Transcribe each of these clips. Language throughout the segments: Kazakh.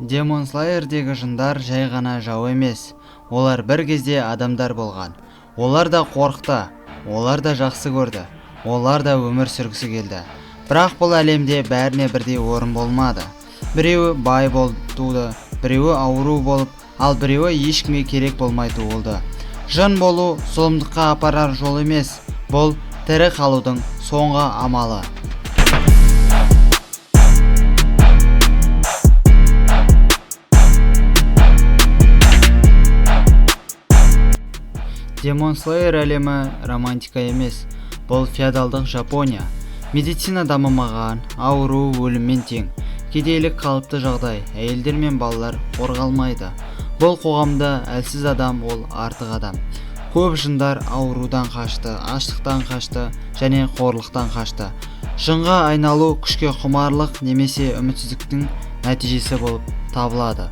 Demon Slayer'дегі жындар жай ғана жау емес, олар бір кезде адамдар болған. Олар да қорықты, олар да жақсы көрді, олар да өмір сүргісі келді. Бірақ бұл әлемде бәріне бірдей орын болмады. Біреуі бай болып туды, біреуі ауру болып, ал біреуі ешкімге керек болмай туылды. Жын болу зұлымдыққа апарар жол емес, бұл тірі қалудың соңғы амалы. Demon Slayer әлемі романтика емес, бұл феодалдық Жапония. Медицина дамымаған, ауру өліммен тең, кедейлік қалыпты жағдай, әйелдер мен балалар қорғалмайды. Бұл қоғамда әлсіз адам ол артық адам. Көп жындар аурудан қашты, аштықтан қашты және қорлықтан қашты. Жынға айналу күшке құмарлық немесе үмітсіздіктің нәтижесі болып табылады.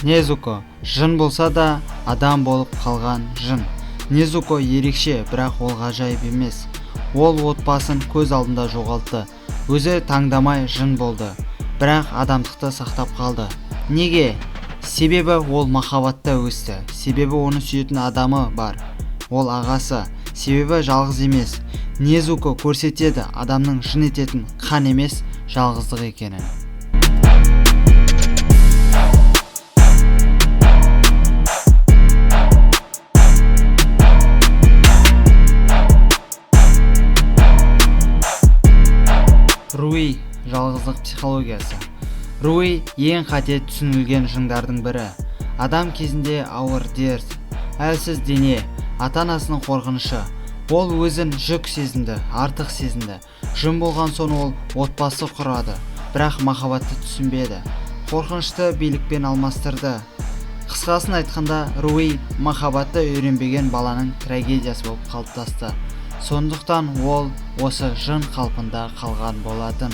Незуко жын болса да адам болып қалған жын. Незуко ерекше, бірақ ол ғажайып емес. Ол отбасын көз алдында жоғалтты. Өзі таңдамай жын болды, бірақ адамдықты сақтап қалды. Неге? Себебі ол махаббатта өсті. Себебі оны сүйетін адамы бар. Ол ағасы. Себебі жалғыз емес. Незуко көрсетеді адамның жын ететін қан емес, жалғыздық екенін. Руи жалғыздық психологиясы. Руи ең қате түсінілген жындардың бірі. Адам кезінде ауыр дерт, әлсіз дене, ата-анасының қорқынышы. Ол өзін жүк сезінді, артық сезінді. Жын болған соң ол отбасы құрады, бірақ махаббатты түсінбеді. Қорқынышты билікпен алмастырды. Қысқасын айтқанда, Руи махаббатты үйренбеген баланың трагедиясы болып қалыптасты. Сондықтан ол осы жын қалпында қалған болатын.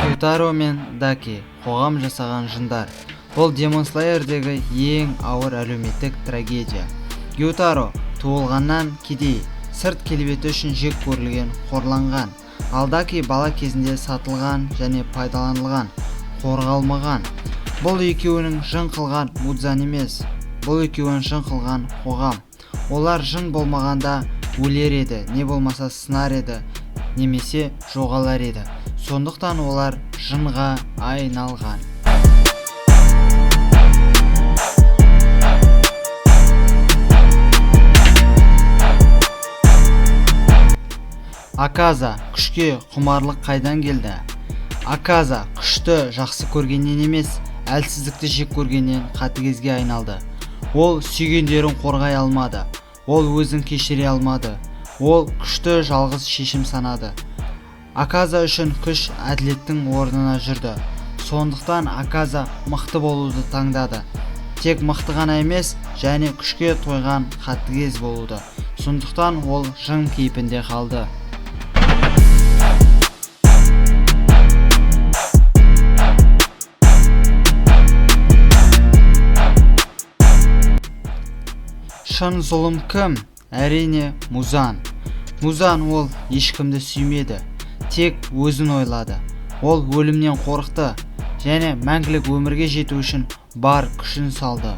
Gyutaro мен Даки қоғам жасаған жындар. Бұл Demon Slayer'дегі ең ауыр әлеуметтік трагедия. Gyutaro туылғаннан кедей, сырт келбеті үшін жек көрілген, қорланған. Ал Даки бала кезінде сатылған және пайдаланылған, қорғалмаған. Бұл екеуінің жын қылған Мудзан емес, бұл екеуінің жын қылған қоғам. Олар жын болмағанда өлер еді, не болмаса сынар еді, немесе жоғалар еді. Сондықтан олар жынға айналған. Аказа күшке құмарлық қайдан келді? Аказа күшті жақсы көргеннен емес, әлсіздікті жек көргеннен қатыгезге айналды. Ол сүйгендерін қорғай алмады. Ол өзін кешіре алмады. Ол күшті жалғыз шешім санады. Аказа үшін күш әділеттің орнына жүрді. Сондықтан Аказа мықты болуды таңдады. Тек мықты ғана емес, және күшке тойған қатыгез болуды. Сондықтан ол жын кейпінде қалды. Шын зұлым кім? Әрине Музан. Музан ол ешкімді сүймеді, тек өзін ойлады. Ол өлімнен қорықты және мәңгілік өмірге жету үшін бар күшін салды.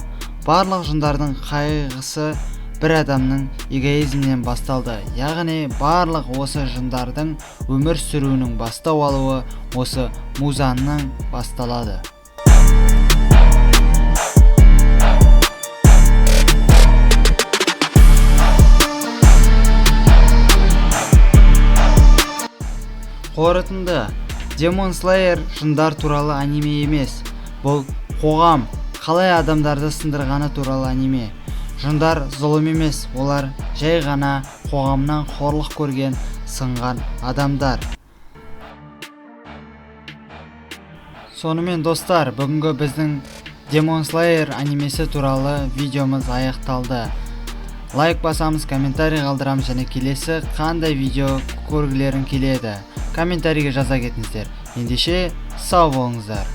Барлық жындардың қайғысы бір адамның эгоизмінен басталды. Яғни барлық осы жындардың өмір сүруінің бастау алуы осы Музанның басталады. Қорытынды, Demon Slayer жындар туралы аниме емес. Бұл қоғам қалай адамдарды сындырғаны туралы аниме. Жындар зұлым емес, олар жай ғана қоғамнан қорлық көрген, сынған адамдар. Сонымен достар, бүгінгі біздің Demon Slayer анимесі туралы видеомыз аяқталды. Лайк басамыз, комментарий қалдырамыз және келесі қандай видео көргілерің келеді. Комментарийге жаза кетіңіздер. Ендеше сау болыңыздар.